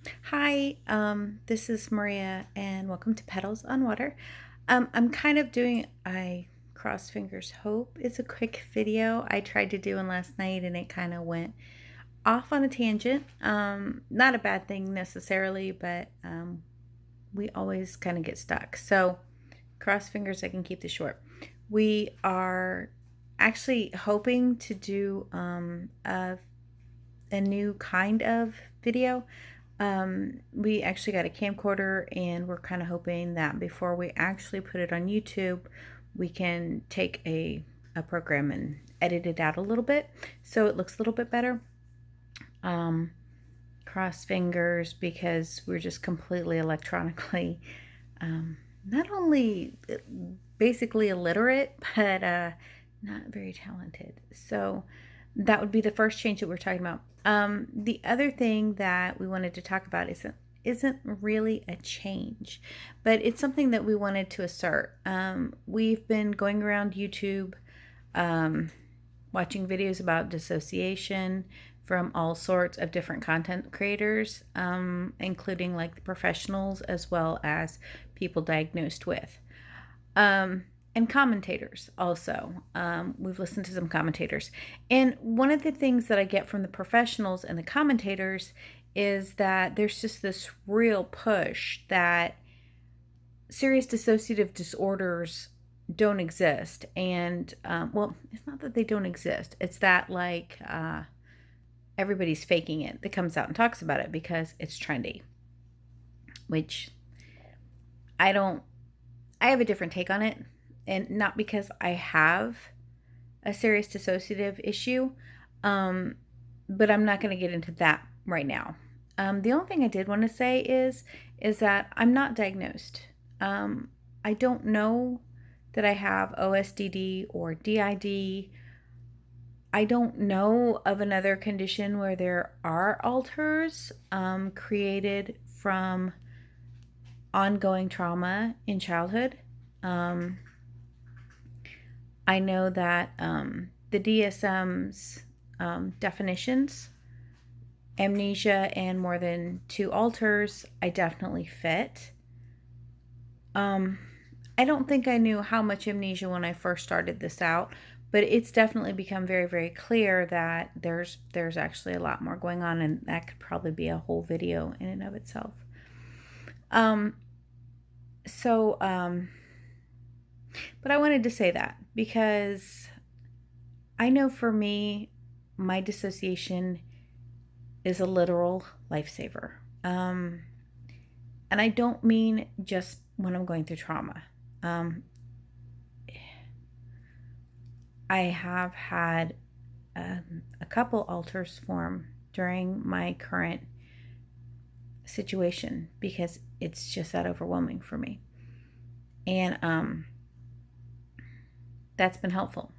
Hi, this is Maria, and welcome to Petals on Water. I'm kind of doing, I cross fingers, hope it's a quick video. I tried to do one last night and it kind of went off on a tangent. Not a bad thing necessarily, but we always kind of get stuck. So, cross fingers, I can keep this short. We are actually hoping to do a new kind of video. We actually got a camcorder and we're kind of hoping that before we actually put it on YouTube, we can take a program and edit it out a little bit so it looks a little bit better. Um, Cross fingers because we're just completely electronically not only basically illiterate, but not very talented. So that would be the first change that we're talking about. The other thing that we wanted to talk about isn't really a change, but it's something that we wanted to assert. We've been going around YouTube, um, watching videos about dissociation from all sorts of different content creators, including like the professionals as well as people diagnosed with. And commentators also. We've listened to some commentators. And one of the things that I get from the professionals and the commentators is that there's just this real push that serious dissociative disorders don't exist. And, well, it's not that they don't exist, it's that, like, everybody's faking it that comes out and talks about it because it's trendy, which I don't, I have a different take on it. And not because I have a serious dissociative issue, um, but I'm not going to get into that right now. The only thing I did want to say is that I'm not diagnosed. I don't know that I have OSDD or DID. I don't know of another condition where there are alters created from ongoing trauma in childhood. Um, I know that the DSM's definitions, amnesia and more than two alters, I definitely fit. Um, I don't think I knew how much amnesia when I first started this out, but it's definitely become very, very clear that there's actually a lot more going on, and that could probably be a whole video in and of itself. Um, so, but I wanted to say that because I know for me, my dissociation is a literal lifesaver. Um, and I don't mean just when I'm going through trauma. Um, I have had a couple alters form during my current situation because it's just that overwhelming for me. And that's been helpful.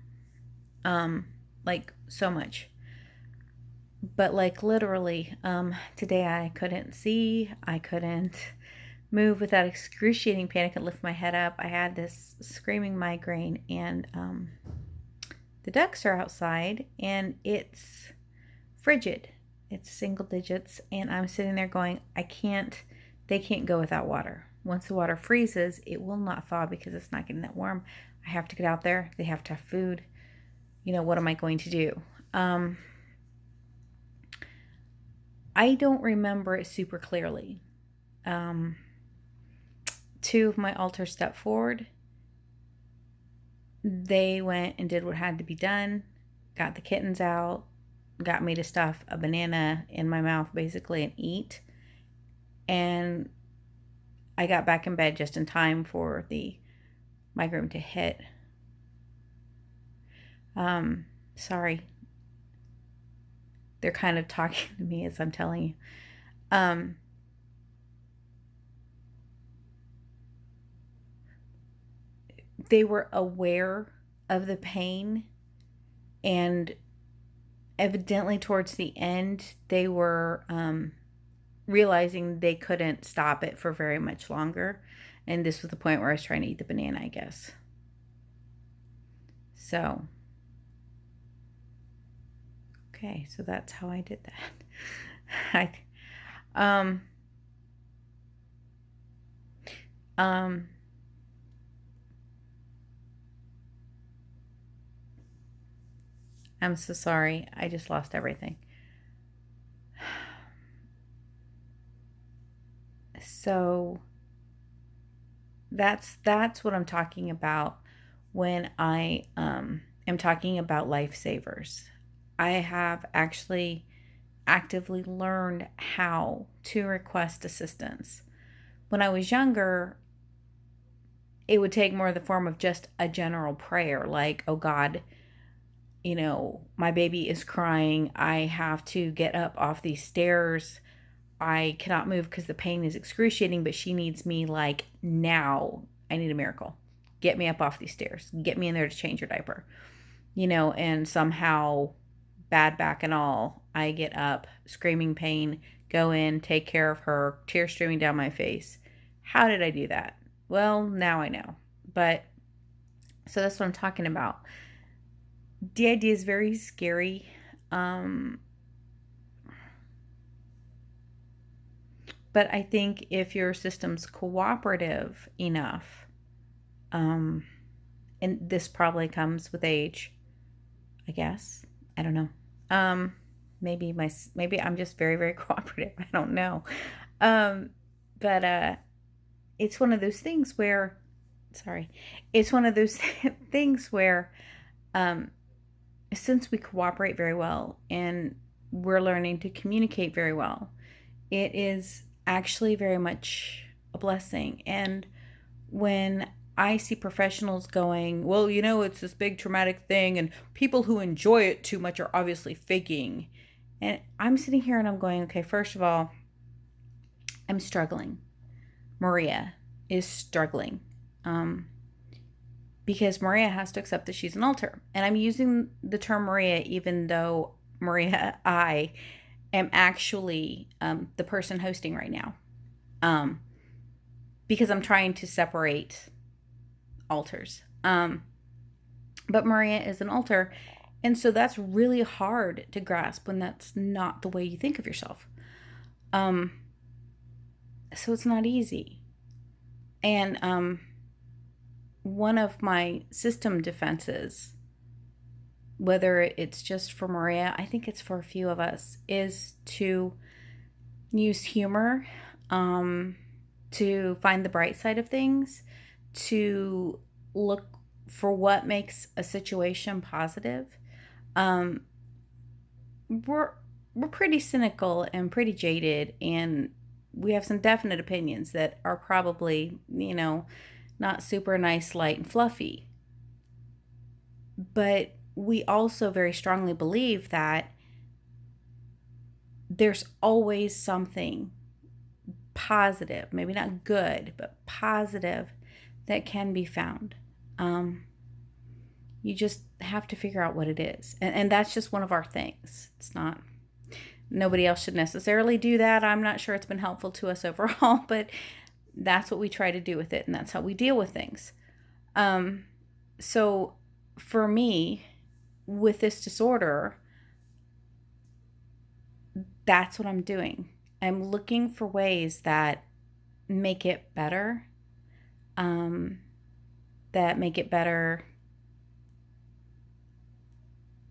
Like so much. But like literally, today I couldn't see, I couldn't move without excruciating pain. I could lift my head up. I had this screaming migraine, and the ducks are outside, and it's frigid. It's single digits, and I'm sitting there going, I can't, they can't go without water. Once the water freezes, it will not thaw because it's not getting that warm. I have to get out there. They have to have food. What am I going to do? I don't remember it super clearly. Um, Two of my alters stepped forward. They went and did what had to be done, got the kittens out, got me to stuff a banana in my mouth basically and eat. And I got back in bed just in time for the migraine to hit. Sorry. They're kind of talking to me as I'm telling you. Um, they were aware of the pain, and evidently towards the end they were realizing they couldn't stop it for very much longer, and this was the point where I was trying to eat the banana, I guess. So okay, so that's how I did that. I Um, I'm so sorry. I just lost everything. So that's what I'm talking about when I am talking about lifesavers. I have actually actively learned how to request assistance. When I was younger, it would take more of the form of just a general prayer, like, oh God, my baby is crying. I have to get up off these stairs. I cannot move because the pain is excruciating, but she needs me like now. I need a miracle. Get me up off these stairs. Get me in there to change her diaper. And somehow, bad back and all, I get up, screaming pain, go in, take care of her, tears streaming down my face. How did I do that? Well, now I know. But so that's what I'm talking about. The idea is very scary. Um, but I think if your system's cooperative enough, um, and this probably comes with age, I guess. I don't know. Um, maybe I'm just very very cooperative. I don't know. Um, but it's one of those things where, sorry, it's one of those things where, um, since we cooperate very well and we're learning to communicate very well, it is actually very much a blessing. And when I see professionals going, well, it's this big traumatic thing, and people who enjoy it too much are obviously faking. And I'm sitting here and I'm going, okay, first of all, I'm struggling. Maria is struggling. Um, because Maria has to accept that she's an alter. And I'm using the term Maria even though Maria, I am actually the person hosting right now. Um, because I'm trying to separate alters. But Maria is an alter. And so that's really hard to grasp when that's not the way you think of yourself. Um, so it's not easy. And one of my system defenses, whether it's just for Maria, I think it's for a few of us, is to use humor, um, to find the bright side of things, to look for what makes a situation positive. Um, we're we're pretty cynical and pretty jaded, and we have some definite opinions that are probably not super nice, light, and fluffy. But we also very strongly believe that there's always something positive, maybe not good, but positive that can be found. Um, you just have to figure out what it is. And that's just one of our things. It's not, nobody else should necessarily do that. I'm not sure it's been helpful to us overall, but that's what we try to do with it. And that's how we deal with things. Um, so for me, with this disorder, that's what I'm doing. I'm looking for ways that make it better, um, that make it better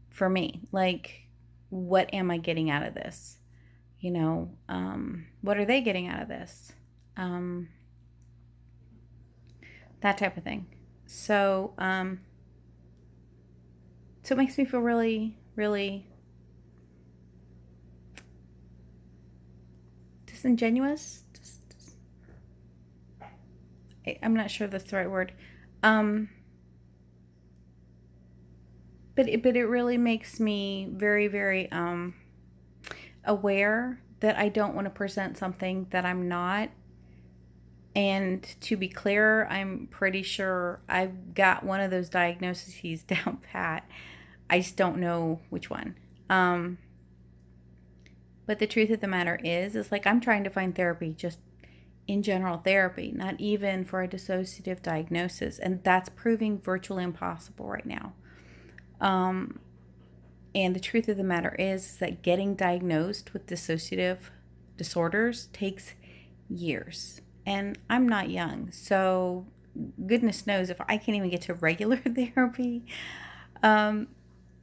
for me. Like, what am I getting out of this? What are they getting out of this? Um, that type of thing. So it makes me feel really, really disingenuous. I'm not sure that's the right word. Um, but it really makes me very, very aware that I don't want to present something that I'm not. And to be clear, I'm pretty sure I've got one of those diagnoses down pat. I just don't know which one. Um, but the truth of the matter is like I'm trying to find therapy, just in general therapy, not even for a dissociative diagnosis. And that's proving virtually impossible right now. Um, and the truth of the matter is that getting diagnosed with dissociative disorders takes years. And I'm not young, so goodness knows if I can't even get to regular therapy. Um,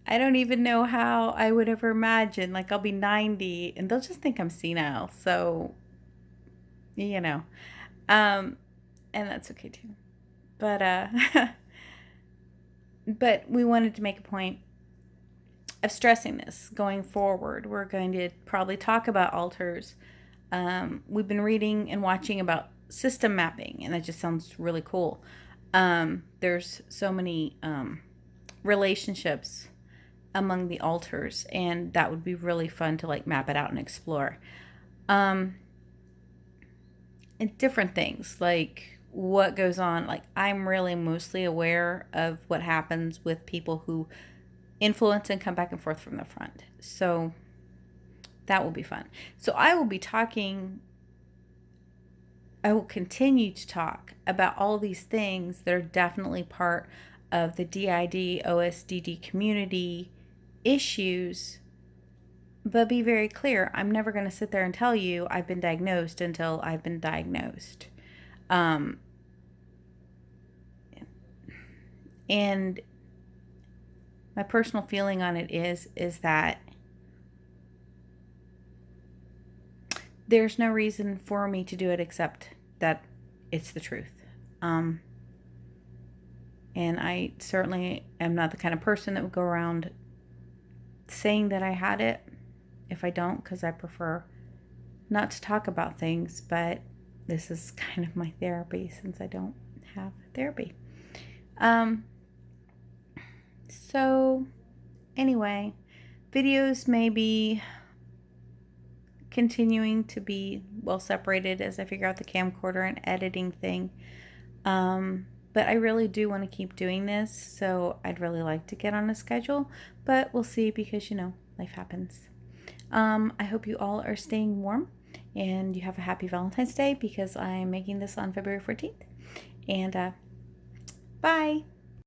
I don't even know how I would ever imagine. Like, I'll be 90 and they'll just think I'm senile. So, you know, um, and that's okay too. But, but we wanted to make a point of stressing this going forward. We're going to probably talk about altars. We've been reading and watching about system mapping, and that just sounds really cool. There's so many relationships among the altars, and that would be really fun to like map it out and explore. Um, and different things like what goes on. Like, I'm really mostly aware of what happens with people who influence and come back and forth from the front. So that will be fun. So I will continue to talk about all these things that are definitely part of the DID, OSDD community issues. But be very clear, I'm never going to sit there and tell you I've been diagnosed until I've been diagnosed. Um, and my personal feeling on it is that there's no reason for me to do it except that it's the truth. Um, and I certainly am not the kind of person that would go around saying that I had it if I don't, because I prefer not to talk about things, but this is kind of my therapy since I don't have therapy. So anyway, videos may be continuing to be well separated as I figure out the camcorder and editing thing. But I really do want to keep doing this, so I'd really like to get on a schedule, but we'll see because, life happens. I hope you all are staying warm and you have a happy Valentine's Day because I'm making this on February 14th. And bye.